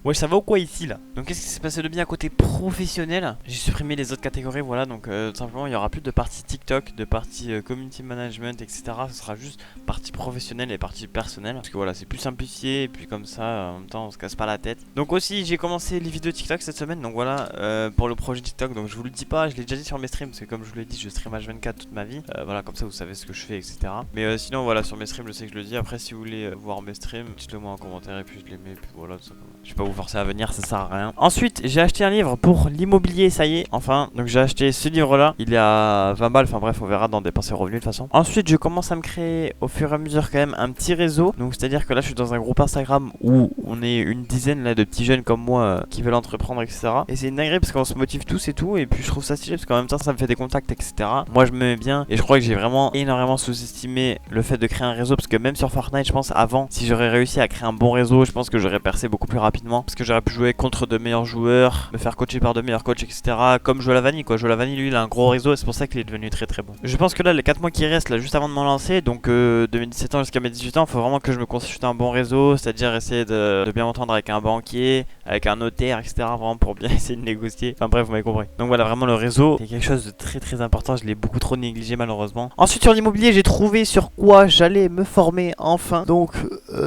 Ouais, ça va ou quoi ici là? Donc qu'est-ce qui s'est passé de bien à côté professionnel? J'ai supprimé les autres catégories, voilà, donc tout simplement il y aura plus de partie TikTok, de partie community management, etc. Ce sera juste partie professionnelle et partie personnelle. Parce que voilà, c'est plus simplifié et puis comme ça, en même temps on se casse pas la tête. Donc aussi j'ai commencé les vidéos TikTok cette semaine, donc voilà, pour le projet TikTok. Donc je vous le dis pas, je l'ai déjà dit sur mes streams, parce que comme je vous l'ai dit, je stream H24 toute ma vie. Voilà, comme ça vous savez ce que je fais, etc. Mais sinon voilà, sur mes streams je sais que je le dis. Après si vous voulez voir mes streams, dites-le moi en commentaire et puis je les mets, et puis voilà, tout simplement. Je vais pas vous forcer à venir, ça sert à rien. Ensuite, j'ai acheté un livre pour l'immobilier, ça y est, enfin. Donc j'ai acheté ce livre-là. Il est à 20 balles, enfin bref, on verra dans dépenses et revenus de toute façon. Ensuite, je commence à me créer au fur et à mesure quand même un petit réseau. Donc c'est-à-dire que là, je suis dans un groupe Instagram où on est une dizaine là de petits jeunes comme moi qui veulent entreprendre, etc. Et c'est une dinguerie parce qu'on se motive tous et tout. Et puis je trouve ça stylé parce qu'en même temps, ça me fait des contacts, etc. Moi, je me mets bien et je crois que j'ai vraiment énormément sous-estimé le fait de créer un réseau parce que même sur Fortnite, je pense avant, si j'aurais réussi à créer un bon réseau, je pense que j'aurais percé beaucoup plus rapidement parce que j'aurais pu jouer contre de meilleurs joueurs, me faire coacher par de meilleurs coachs, etc. Comme Jolavani quoi. Jolavani lui il a un gros réseau et c'est pour ça qu'il est devenu très très bon. Je pense que là les 4 mois qui restent là juste avant de m'en lancer, donc de mes 17 ans jusqu'à mes 18 ans, il faut vraiment que je me constitue un bon réseau, c'est-à-dire essayer de bien m'entendre avec un banquier, avec un notaire, etc. Vraiment pour bien essayer de négocier. Enfin bref, vous m'avez compris. Donc voilà, vraiment le réseau c'est quelque chose de très très important, je l'ai beaucoup trop négligé malheureusement. Ensuite sur l'immobilier, j'ai trouvé sur quoi j'allais me former enfin. Donc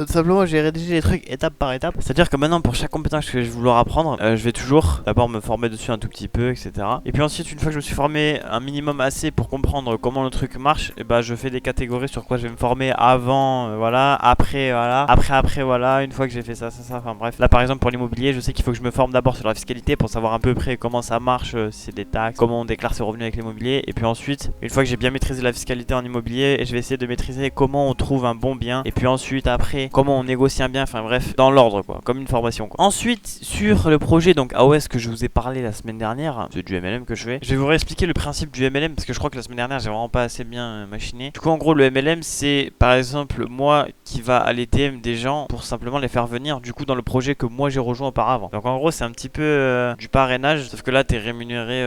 simplement j'ai rédigé les trucs étape par étape. C'est-à-dire que maintenant pour chaque compétence que je vais vouloir apprendre, je vais toujours d'abord me former dessus un tout petit peu, etc. Et puis ensuite, une fois que je me suis formé un minimum assez pour comprendre comment le truc marche, et bah je fais des catégories sur quoi je vais me former avant, voilà, après, voilà, après, voilà, une fois que j'ai fait ça, enfin bref. Là par exemple pour l'immobilier, je sais qu'il faut que je me forme d'abord sur la fiscalité pour savoir à peu près comment ça marche, si c'est des taxes, comment on déclare ses revenus avec l'immobilier. Et puis ensuite, une fois que j'ai bien maîtrisé la fiscalité en immobilier, je vais essayer de maîtriser comment on trouve un bon bien. Et puis ensuite, après, comment on négocie un bien, enfin bref, dans l'ordre quoi, comme une formation quoi. Ensuite, sur le projet donc AOS que je vous ai parlé la semaine dernière, c'est du MLM que je fais. Je vais vous réexpliquer le principe du MLM parce que je crois que la semaine dernière j'ai vraiment pas assez bien machiné. Du coup en gros le MLM c'est par exemple moi qui va aller DM des gens pour simplement les faire venir du coup dans le projet que moi j'ai rejoint auparavant. Donc en gros c'est un petit peu du parrainage sauf que là t'es rémunéré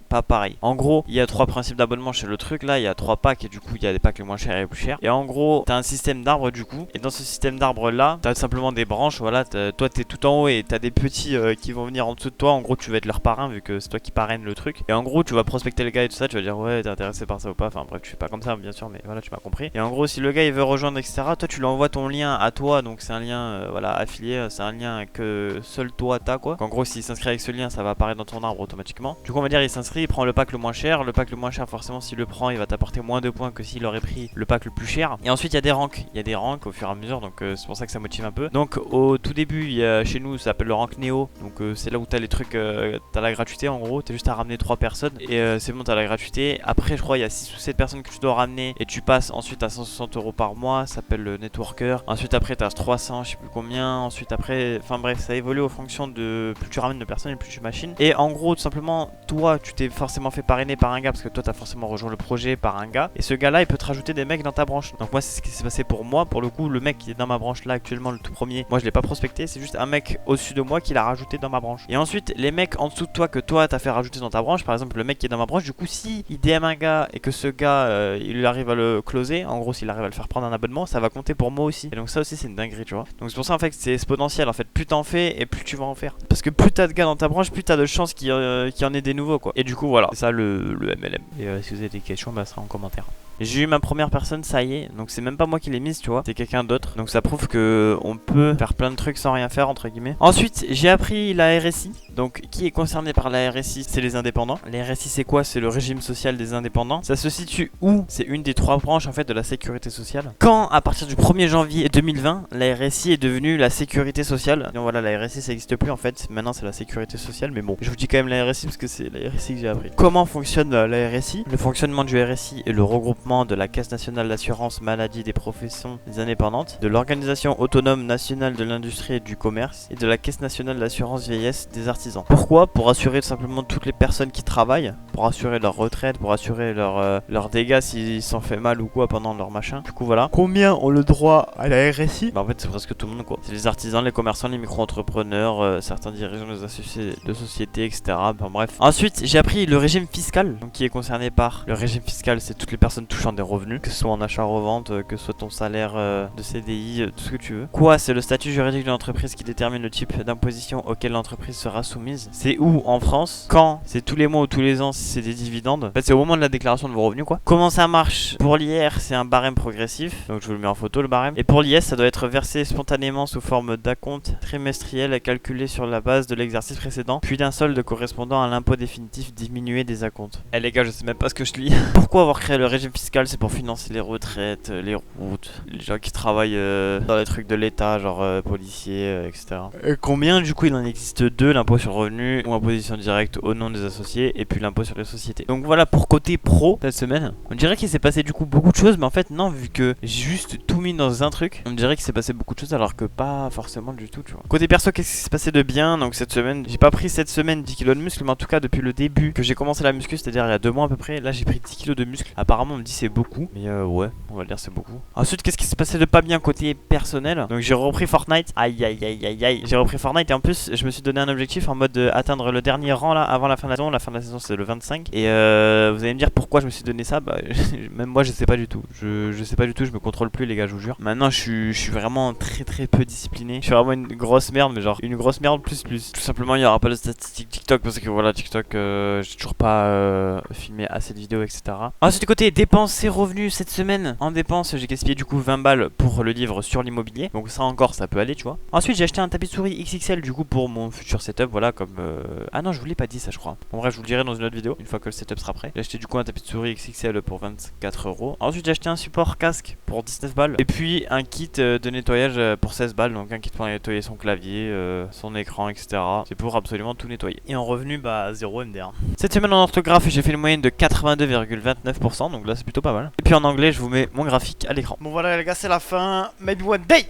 pas pareil. En gros il y a 3 principes d'abonnement chez le truc là, il y a 3 packs et du coup il y a des packs les moins chers et les plus chers. Et en gros t'as un système d'arbres du coup et dans ce système d'arbres là t'as simplement des branches, voilà, toi t'es tout en haut et t'as des petits qui vont venir en dessous de toi. En gros tu vas être leur parrain vu que c'est toi qui parraine le truc. Et en gros tu vas prospecter le gars et tout ça, tu vas dire ouais t'es intéressé par ça ou pas. Enfin bref tu fais pas comme ça bien sûr mais voilà tu m'as compris. Et en gros si le gars il veut rejoindre etc, toi tu lui envoies ton lien à toi. Donc c'est un lien voilà affilié, c'est un lien que seul toi t'as quoi. Donc, en gros s'il s'inscrit avec ce lien ça va apparaître dans ton arbre automatiquement. Du coup on va dire il s'inscrit, il prend le pack le moins cher. Le pack le moins cher forcément s'il le prend il va t'apporter moins de points que s'il aurait pris le pack le plus cher. Et ensuite il y a des ranks. Il y a des ranks au fur et à mesure donc c'est pour ça que ça motive un peu. Donc au tout début il y a, chez nous ça s'appelle le rank Néo. Donc c'est là où t'as les trucs, t'as la gratuité en gros, t'as juste à ramener 3 personnes et c'est bon t'as la gratuité. Après je crois il y a 6 ou 7 personnes que tu dois ramener et tu passes ensuite à 160 € par mois, ça s'appelle le networker. Ensuite après t'as 300 je sais plus combien, ensuite après, enfin bref ça évolue en fonction de plus tu ramènes de personnes et plus tu machines. Et en gros tout simplement toi tu t'es forcément fait parrainer par un gars parce que toi t'as forcément rejoint le projet par un gars et ce gars là il peut te rajouter des mecs dans ta branche. Donc moi c'est ce qui s'est passé pour moi, pour le coup le mec qui est dans ma branche là actuellement le tout premier, moi je l'ai pas prospecté, c'est juste un mec au-dessus de moi qui l'a rajouté dans ma branche. Et ensuite les mecs en dessous de toi que toi t'as fait rajouter dans ta branche, par exemple le mec qui est dans ma branche, du coup si il DM un gars et que ce gars il arrive à le closer, en gros s'il arrive à le faire prendre un abonnement, ça va compter pour moi aussi. Et donc ça aussi c'est une dinguerie tu vois. Donc c'est pour ça en fait que c'est exponentiel en fait, plus t'en fais et plus tu vas en faire. Parce que plus t'as de gars dans ta branche, plus t'as de chances qu'il y en ait des nouveaux quoi. Et du coup voilà, c'est ça le MLM. Et si vous avez des questions bah ça sera en commentaire. J'ai eu ma première personne, ça y est, donc c'est même pas moi qui l'ai mise, tu vois, c'est quelqu'un d'autre. Donc ça prouve que on peut faire plein de trucs sans rien faire, entre guillemets. Ensuite, j'ai appris la RSI. Donc qui est concerné par la RSI? C'est les indépendants. La RSI c'est quoi? C'est le régime social des indépendants. Ça se situe où? C'est une des 3 branches en fait de la sécurité sociale. Quand à partir du 1er janvier 2020, la RSI est devenue la sécurité sociale. Donc voilà, la RSI ça n'existe plus en fait, maintenant c'est la sécurité sociale. Mais bon, je vous dis quand même la RSI parce que c'est la RSI que j'ai appris. Comment fonctionne la RSI? Le fonctionnement du RSI est le regroupement de la Caisse nationale d'assurance maladie des professions des indépendantes, de l'Organisation autonome nationale de l'industrie et du commerce et de la Caisse nationale d'assurance vieillesse des artisans. Pourquoi? Pour assurer tout simplement toutes les personnes qui travaillent, pour assurer leur retraite, pour assurer leurs dégâts s'ils s'en fait mal ou quoi pendant leur machin. Du coup voilà. Combien ont le droit à la RSI? Bah en fait c'est presque tout le monde quoi. C'est les artisans, les commerçants, les micro-entrepreneurs, certains dirigeants des associés de sociétés, etc. Enfin bref. Ensuite j'ai appris le régime fiscal, donc qui est concerné par le régime fiscal, c'est toutes les personnes touchées touchant des revenus, que ce soit en achat-revente, que ce soit ton salaire de CDI, tout ce que tu veux. Quoi, c'est le statut juridique de l'entreprise qui détermine le type d'imposition auquel l'entreprise sera soumise. C'est où en France? Quand? C'est tous les mois ou tous les ans si c'est des dividendes. En fait, c'est au moment de la déclaration de vos revenus, quoi. Comment ça marche? Pour l'IR, c'est un barème progressif, donc je vous le mets en photo le barème. Et pour l'IS, ça doit être versé spontanément sous forme d'acompte trimestriel calculé sur la base de l'exercice précédent, puis d'un solde correspondant à l'impôt définitif diminué des acomptes. Eh les gars, je sais même pas ce que je lis. Pourquoi avoir créé le régime fiscal? C'est pour financer les retraites, les routes, les gens qui travaillent dans les trucs de l'État, genre policiers, etc. Et combien du coup il en existe deux, l'impôt sur le revenu ou imposition directe au nom des associés et puis l'impôt sur les sociétés. Donc voilà pour côté pro cette semaine. On dirait qu'il s'est passé du coup beaucoup de choses, mais en fait non, vu que j'ai juste tout mis dans un truc, on dirait qu'il s'est passé beaucoup de choses alors que pas forcément du tout, tu vois. Côté perso, qu'est-ce qui s'est passé de bien? Donc cette semaine, j'ai pas pris cette semaine 10 kilos de muscle, mais en tout cas depuis le début que j'ai commencé la muscu, c'est-à-dire il y a 2 mois à peu près, là j'ai pris 10 kilos de muscle. Apparemment on me dit c'est beaucoup, mais ouais, on va le dire c'est beaucoup. Ensuite, qu'est-ce qui s'est passé de pas bien côté personnel? Donc j'ai repris Fortnite, aïe aïe aïe aïe aïe, j'ai repris Fortnite et en plus je me suis donné un objectif en mode atteindre le dernier rang là avant la fin de la saison. La fin de la saison c'est le 25 et vous allez me dire pourquoi je me suis donné ça. Bah même moi je sais pas du tout, je sais pas du tout, je me contrôle plus les gars, je vous jure. Maintenant je suis vraiment très peu discipliné, je suis vraiment une grosse merde, mais genre une grosse merde plus. Tout simplement il y aura pas de statistiques TikTok parce que voilà TikTok j'ai toujours pas filmé assez de vidéos, etc. Ensuite côté dépenses et revenus, cette semaine en dépenses j'ai gaspillé du coup 20 balles pour le livre sur l'immobilier, donc ça encore ça peut aller, tu vois. Ensuite j'ai acheté un tapis de souris XXL du coup pour mon futur setup, voilà, comme ah non je vous l'ai pas dit ça je crois. Bon bref je vous le dirai dans une autre vidéo une fois que le setup sera prêt. J'ai acheté du coup un tapis de souris XXL pour 24 euros. Ensuite j'ai acheté un support casque pour 19 balles et puis un kit de nettoyage pour 16 balles, donc un kit pour nettoyer son clavier, son écran, etc. C'est pour absolument tout nettoyer. Et en revenu, bah 0 MDR. Cette semaine en orthographe, j'ai fait une moyenne de 82,29%, donc là c'est plutôt pas mal. Et puis en anglais, je vous mets mon graphique à l'écran. Bon voilà les gars, c'est la fin. Maybe one day.